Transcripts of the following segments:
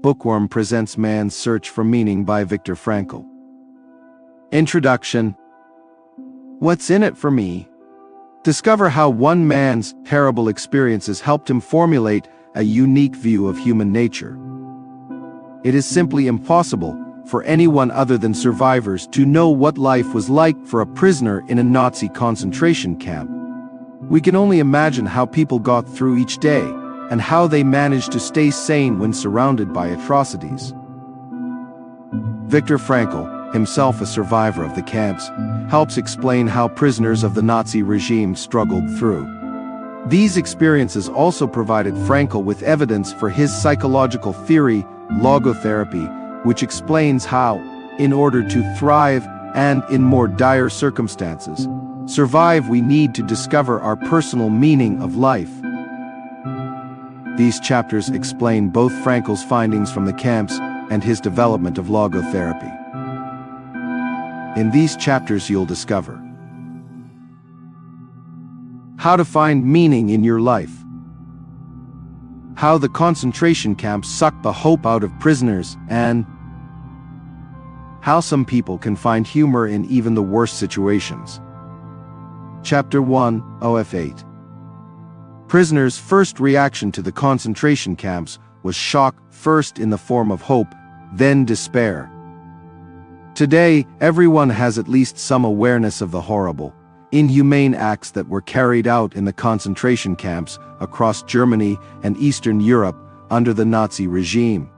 Bookworm presents Man's Search for Meaning by Viktor Frankl. Introduction. What's in it for me? Discover how one man's terrible experiences helped him formulate a unique view of human nature. It is simply impossible for anyone other than survivors to know what life was like for a prisoner in a Nazi concentration camp. We can only imagine how people got through each day and how they managed to stay sane when surrounded by atrocities. Viktor Frankl, himself a survivor of the camps, helps explain how prisoners of the Nazi regime struggled through. These experiences also provided Frankl with evidence for his psychological theory, logotherapy, which explains how, in order to thrive and, in more dire circumstances, survive, we need to discover our personal meaning of life. These chapters explain both Frankl's findings from the camps and his development of logotherapy. In these chapters you'll discover how to find meaning in your life, how the concentration camps suck the hope out of prisoners, and how some people can find humor in even the worst situations. Chapter 1, OF8. Prisoners' first reaction to the concentration camps was shock, first in the form of hope, then despair. Today, everyone has at least some awareness of the horrible, inhumane acts that were carried out in the concentration camps across Germany and Eastern Europe under the Nazi regime.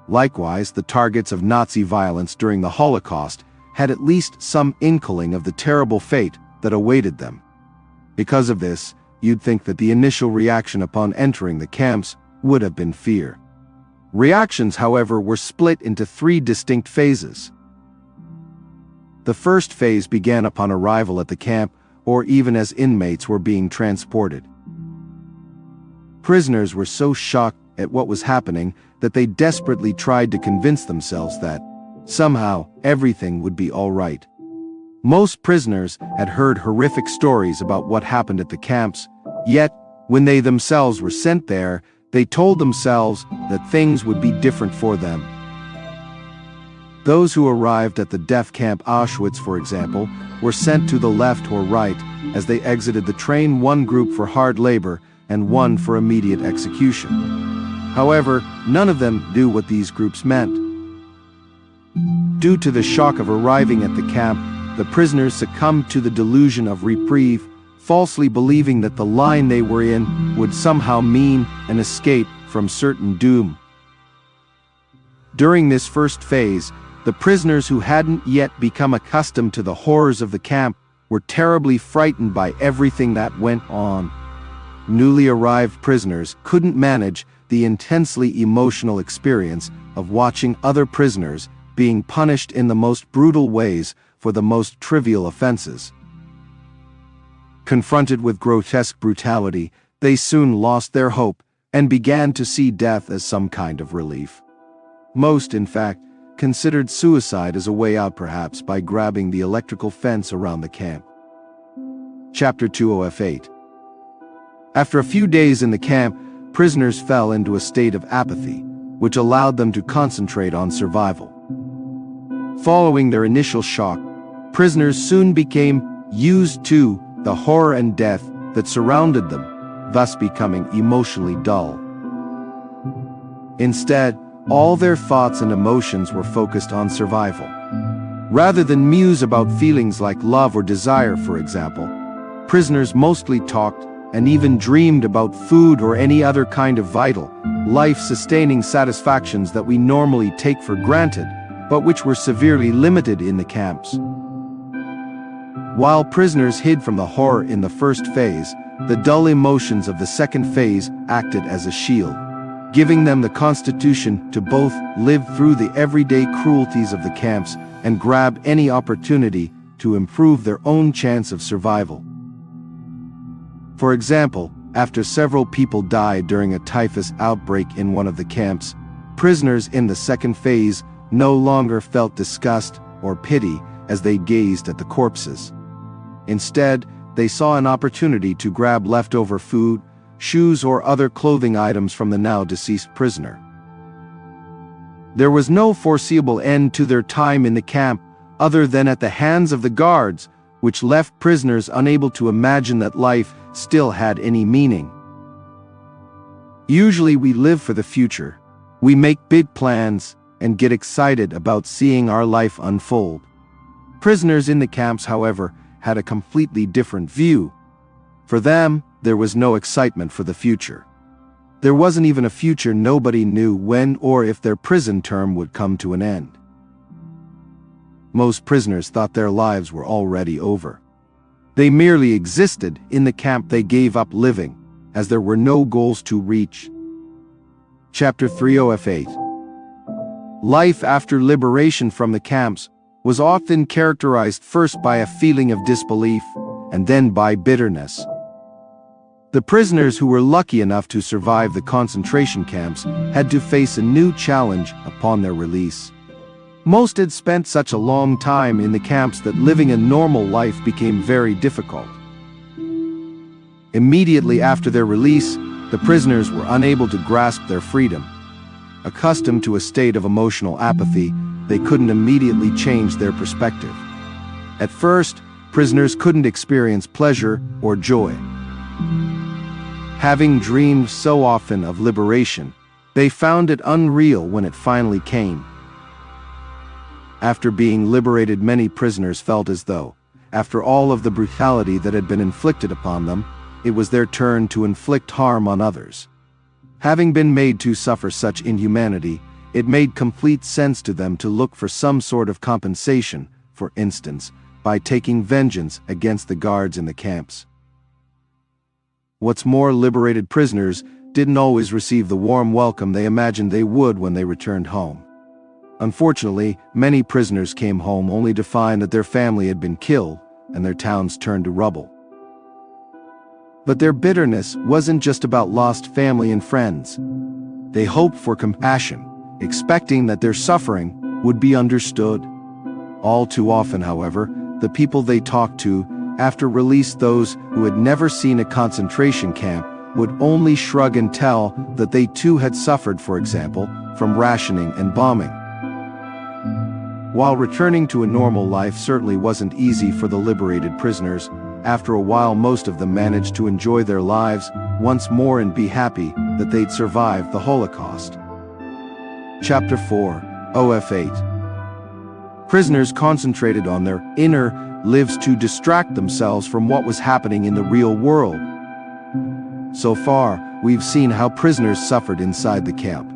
Likewise, the targets of Nazi violence during the Holocaust had at least some inkling of the terrible fate that awaited them. Because of this, you'd think that the initial reaction upon entering the camps would have been fear. Reactions, however, were split into three distinct phases. The first phase began upon arrival at the camp, or even as inmates were being transported. Prisoners were so shocked at what was happening that they desperately tried to convince themselves that, somehow, everything would be all right. Most prisoners had heard horrific stories about what happened at the camps, yet, when they themselves were sent there, they told themselves that things would be different for them. Those who arrived at the death camp Auschwitz, for example, were sent to the left or right as they exited the train, one group for hard labor and one for immediate execution. However, none of them knew what these groups meant. Due to the shock of arriving at the camp, the prisoners succumbed to the delusion of reprieve, falsely believing that the line they were in would somehow mean an escape from certain doom. During this first phase, the prisoners who hadn't yet become accustomed to the horrors of the camp were terribly frightened by everything that went on. Newly arrived prisoners couldn't manage the intensely emotional experience of watching other prisoners being punished in the most brutal ways for the most trivial offenses. Confronted with grotesque brutality, they soon lost their hope and began to see death as some kind of relief. Most, in fact, considered suicide as a way out, perhaps by grabbing the electrical fence around the camp. Chapter 2, OF8. After a few days in the camp, prisoners fell into a state of apathy, which allowed them to concentrate on survival. Following their initial shock, prisoners soon became used to the horror and death that surrounded them, thus becoming emotionally dull. Instead, all their thoughts and emotions were focused on survival. Rather than muse about feelings like love or desire, for example, prisoners mostly talked and even dreamed about food or any other kind of vital, life-sustaining satisfactions that we normally take for granted, but which were severely limited in the camps. While prisoners hid from the horror in the first phase, the dull emotions of the second phase acted as a shield, giving them the constitution to both live through the everyday cruelties of the camps and grab any opportunity to improve their own chance of survival. For example, after several people died during a typhus outbreak in one of the camps, prisoners in the second phase no longer felt disgust or pity as they gazed at the corpses. Instead, they saw an opportunity to grab leftover food, shoes, or other clothing items from the now deceased prisoner. There was no foreseeable end to their time in the camp other than at the hands of the guards, which left prisoners unable to imagine that life still had any meaning. Usually we live for the future. We make big plans and get excited about seeing our life unfold. Prisoners in the camps, however, had a completely different view. For them, there was no excitement for the future. There wasn't even a future. Nobody knew when or if their prison term would come to an end. Most prisoners thought their lives were already over. They merely existed in the camp. They gave up living, as there were no goals to reach. Chapter 3 OF8. Life after liberation from the camps was often characterized first by a feeling of disbelief, and then by bitterness. The prisoners who were lucky enough to survive the concentration camps had to face a new challenge upon their release. Most had spent such a long time in the camps that living a normal life became very difficult. Immediately after their release, the prisoners were unable to grasp their freedom. Accustomed to a state of emotional apathy, they couldn't immediately change their perspective. At first, prisoners couldn't experience pleasure or joy. Having dreamed so often of liberation, they found it unreal when it finally came. After being liberated, many prisoners felt as though, after all of the brutality that had been inflicted upon them, it was their turn to inflict harm on others. Having been made to suffer such inhumanity, it made complete sense to them to look for some sort of compensation, for instance, by taking vengeance against the guards in the camps. What's more, liberated prisoners didn't always receive the warm welcome they imagined they would when they returned home. Unfortunately, many prisoners came home only to find that their family had been killed and their towns turned to rubble. But their bitterness wasn't just about lost family and friends. They hoped for compassion, expecting that their suffering would be understood. All too often, however, the people they talked to after release, those who had never seen a concentration camp, would only shrug and tell that they too had suffered, for example, from rationing and bombing. While returning to a normal life certainly wasn't easy for the liberated prisoners, after a while most of them managed to enjoy their lives once more and be happy that they'd survived the Holocaust. Chapter 4 OF8. Prisoners concentrated on their inner lives to distract themselves from what was happening in the real world. So far, we've seen how prisoners suffered inside the camp.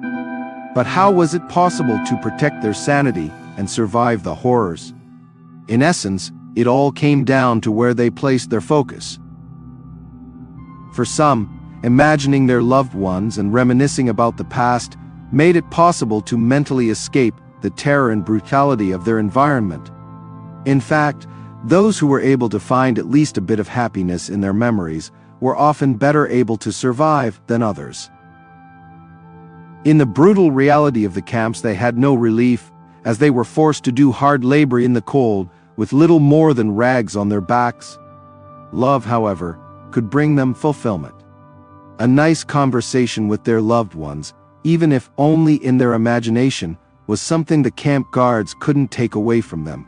But how was it possible to protect their sanity and survive the horrors? In essence, it all came down to where they placed their focus. For some, imagining their loved ones and reminiscing about the past made it possible to mentally escape the terror and brutality of their environment. In fact, those who were able to find at least a bit of happiness in their memories were often better able to survive than others. In the brutal reality of the camps, they had no relief, as they were forced to do hard labor in the cold with little more than rags on their backs. Love, however, could bring them fulfillment. A nice conversation with their loved ones, even if only in their imagination, was something the camp guards couldn't take away from them.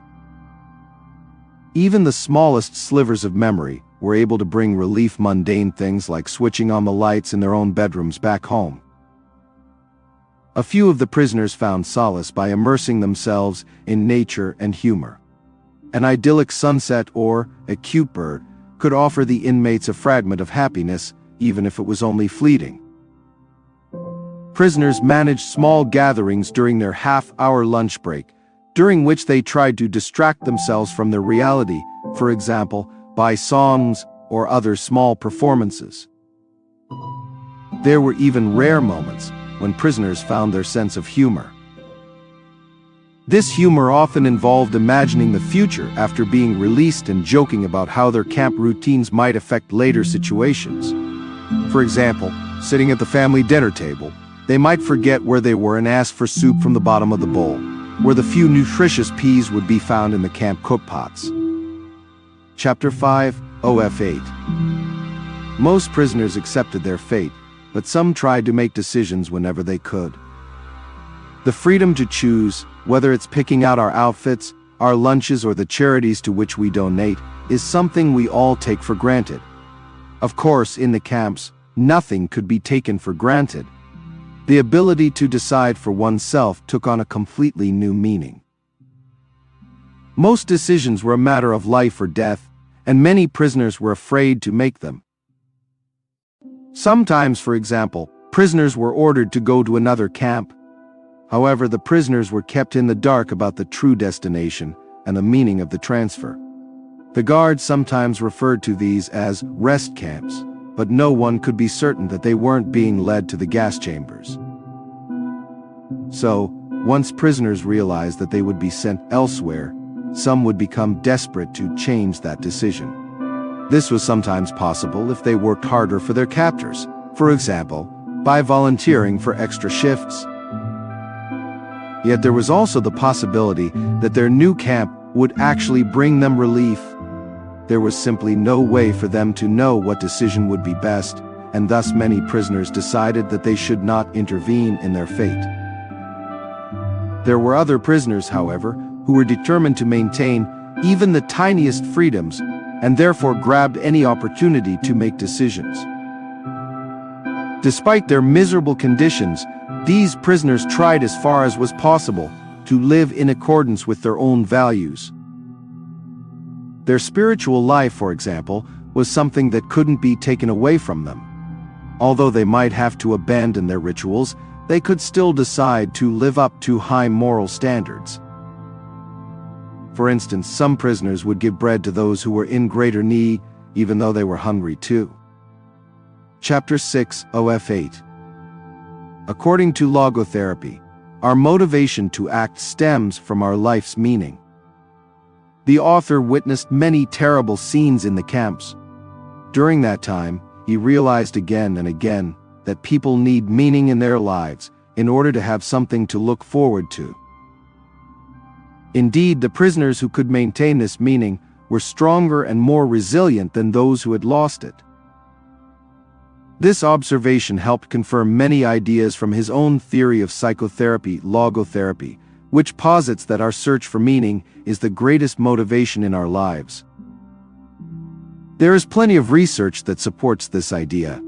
Even the smallest slivers of memory were able to bring relief. Mundane things like switching on the lights in their own bedrooms back home. A few of the prisoners found solace by immersing themselves in nature and humor. An idyllic sunset or a cute bird could offer the inmates a fragment of happiness, even if it was only fleeting. Prisoners managed small gatherings during their half-hour lunch break, during which they tried to distract themselves from their reality, for example, by songs or other small performances. There were even rare moments when prisoners found their sense of humor. This humor often involved imagining the future after being released and joking about how their camp routines might affect later situations. For example, sitting at the family dinner table, they might forget where they were and ask for soup from the bottom of the bowl, where the few nutritious peas would be found in the camp cookpots. Chapter 5 OF8. Most prisoners accepted their fate, but some tried to make decisions whenever they could. The freedom to choose, whether it's picking out our outfits, our lunches, or the charities to which we donate, is something we all take for granted. Of course, in the camps, nothing could be taken for granted. The ability to decide for oneself took on a completely new meaning. Most decisions were a matter of life or death, and many prisoners were afraid to make them. Sometimes, for example, prisoners were ordered to go to another camp. However, the prisoners were kept in the dark about the true destination and the meaning of the transfer. The guards sometimes referred to these as rest camps, but no one could be certain that they weren't being led to the gas chambers. So, once prisoners realized that they would be sent elsewhere, some would become desperate to change that decision. This was sometimes possible if they worked harder for their captors, for example, by volunteering for extra shifts. Yet there was also the possibility that their new camp would actually bring them relief. There was simply no way for them to know what decision would be best, and thus many prisoners decided that they should not intervene in their fate. There were other prisoners, however, who were determined to maintain even the tiniest freedoms, and therefore grabbed any opportunity to make decisions. Despite their miserable conditions, these prisoners tried as far as was possible to live in accordance with their own values. Their spiritual life, for example, was something that couldn't be taken away from them. Although they might have to abandon their rituals, they could still decide to live up to high moral standards. For instance, some prisoners would give bread to those who were in greater need, even though they were hungry too. Chapter 6, OF8. According to logotherapy, our motivation to act stems from our life's meaning. The author witnessed many terrible scenes in the camps. During that time, he realized again and again that people need meaning in their lives in order to have something to look forward to. Indeed, the prisoners who could maintain this meaning were stronger and more resilient than those who had lost it. This observation helped confirm many ideas from his own theory of psychotherapy, logotherapy, which posits that our search for meaning is the greatest motivation in our lives. There is plenty of research that supports this idea.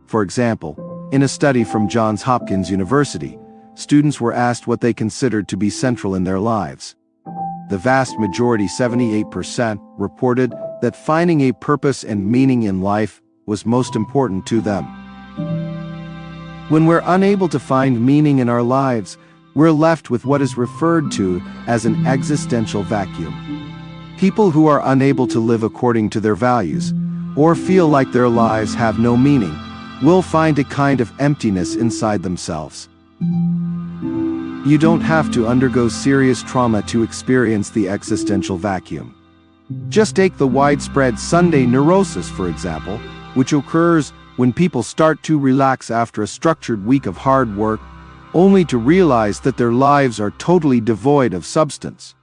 For example, in a study from Johns Hopkins University, students were asked what they considered to be central in their lives. The vast majority, 78%, reported that finding a purpose and meaning in life was most important to them. When we're unable to find meaning in our lives, we're left with what is referred to as an existential vacuum. People who are unable to live according to their values, or feel like their lives have no meaning, will find a kind of emptiness inside themselves. You don't have to undergo serious trauma to experience the existential vacuum. Just take the widespread Sunday neurosis, for example, which occurs when people start to relax after a structured week of hard work, only to realize that their lives are totally devoid of substance.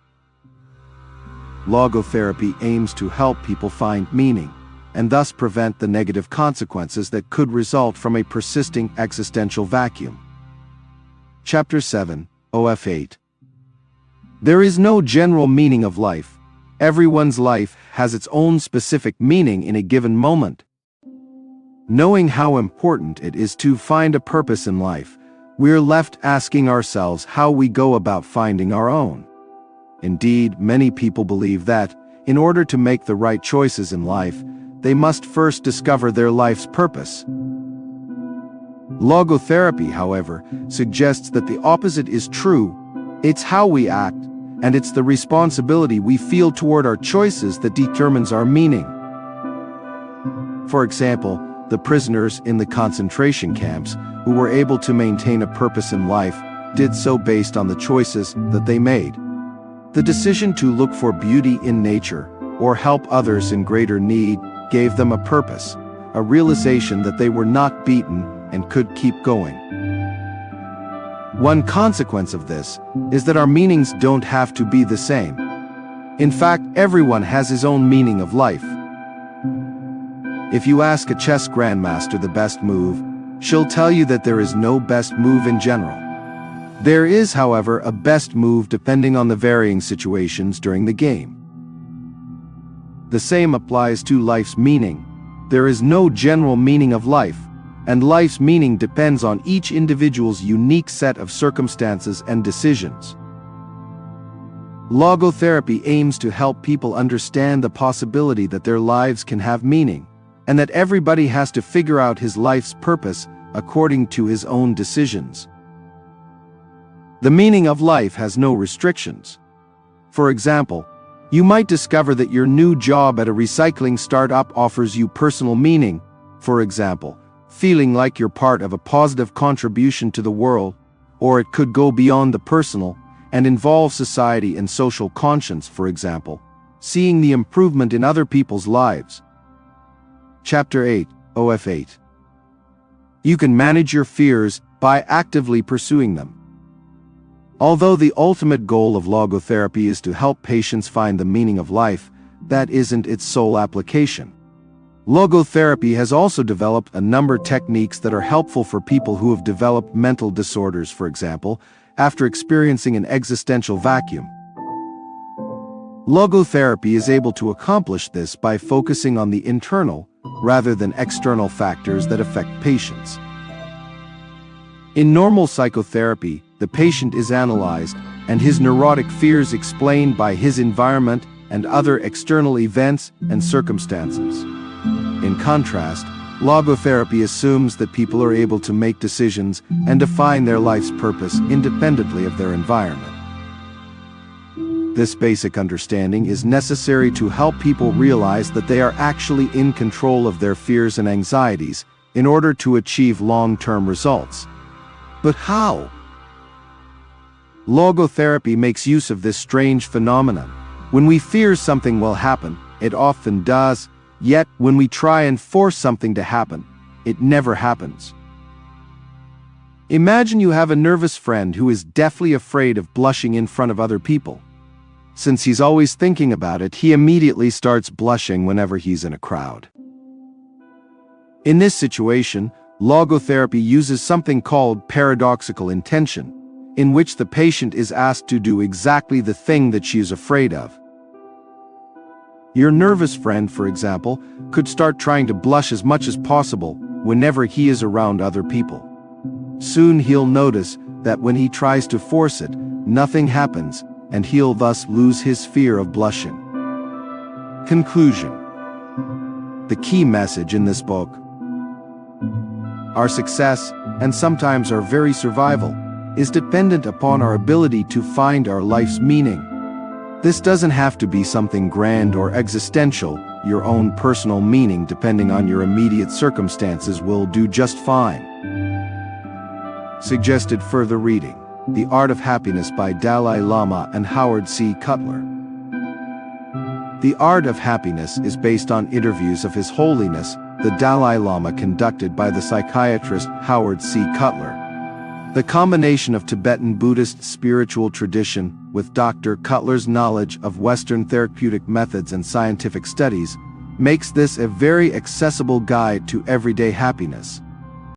Logotherapy aims to help people find meaning, and thus prevent the negative consequences that could result from a persisting existential vacuum. Chapter 7, OF8. There is no general meaning of life. Everyone's life has its own specific meaning in a given moment. Knowing how important it is to find a purpose in life, we're left asking ourselves how we go about finding our own. Indeed, many people believe that, in order to make the right choices in life, they must first discover their life's purpose. Logotherapy, however, suggests that the opposite is true. It's how we act, and it's the responsibility we feel toward our choices that determines our meaning. For example, the prisoners in the concentration camps who were able to maintain a purpose in life did so based on the choices that they made. The decision to look for beauty in nature or help others in greater need gave them a purpose, a realization that they were not beaten and could keep going. One consequence of this is that our meanings don't have to be the same. In fact, everyone has his own meaning of life. If you ask a chess grandmaster the best move, she'll tell you that there is no best move in general. There is, however, a best move depending on the varying situations during the game. The same applies to life's meaning. There is no general meaning of life, and life's meaning depends on each individual's unique set of circumstances and decisions. Logotherapy aims to help people understand the possibility that their lives can have meaning, and that everybody has to figure out his life's purpose according to his own decisions. The meaning of life has no restrictions. For example, you might discover that your new job at a recycling startup offers you personal meaning, for example, feeling like you're part of a positive contribution to the world, or it could go beyond the personal and involve society and social conscience, for example, seeing the improvement in other people's lives. Chapter 8, OF8. You can manage your fears by actively pursuing them. Although the ultimate goal of logotherapy is to help patients find the meaning of life, that isn't its sole application. Logotherapy has also developed a number of techniques that are helpful for people who have developed mental disorders, for example, after experiencing an existential vacuum. Logotherapy is able to accomplish this by focusing on the internal rather than external factors that affect patients. In normal psychotherapy, the patient is analyzed and his neurotic fears explained by his environment and other external events and circumstances. In contrast, logotherapy assumes that people are able to make decisions and define their life's purpose independently of their environment. This basic understanding is necessary to help people realize that they are actually in control of their fears and anxieties in order to achieve long-term results. But how? Logotherapy makes use of this strange phenomenon. When we fear something will happen, it often does, yet when we try and force something to happen, it never happens. Imagine you have a nervous friend who is deathly afraid of blushing in front of other people. Since he's always thinking about it, he immediately starts blushing whenever he's in a crowd. In this situation, logotherapy uses something called paradoxical intention, in which the patient is asked to do exactly the thing that she is afraid of. Your nervous friend, for example, could start trying to blush as much as possible whenever he is around other people. Soon he'll notice that when he tries to force it, nothing happens, and he'll thus lose his fear of blushing. Conclusion. The key message in this book: our success, and sometimes our very survival, is dependent upon our ability to find our life's meaning. This doesn't have to be something grand or existential. Your own personal meaning, depending on your immediate circumstances, will do just fine. Suggested further reading: The Art of Happiness by Dalai Lama and Howard C. Cutler. The Art of Happiness is based on interviews of His Holiness the Dalai Lama conducted by the psychiatrist Howard C. Cutler. The combination of Tibetan Buddhist spiritual tradition with Dr. Cutler's knowledge of Western therapeutic methods and scientific studies makes this a very accessible guide to everyday happiness.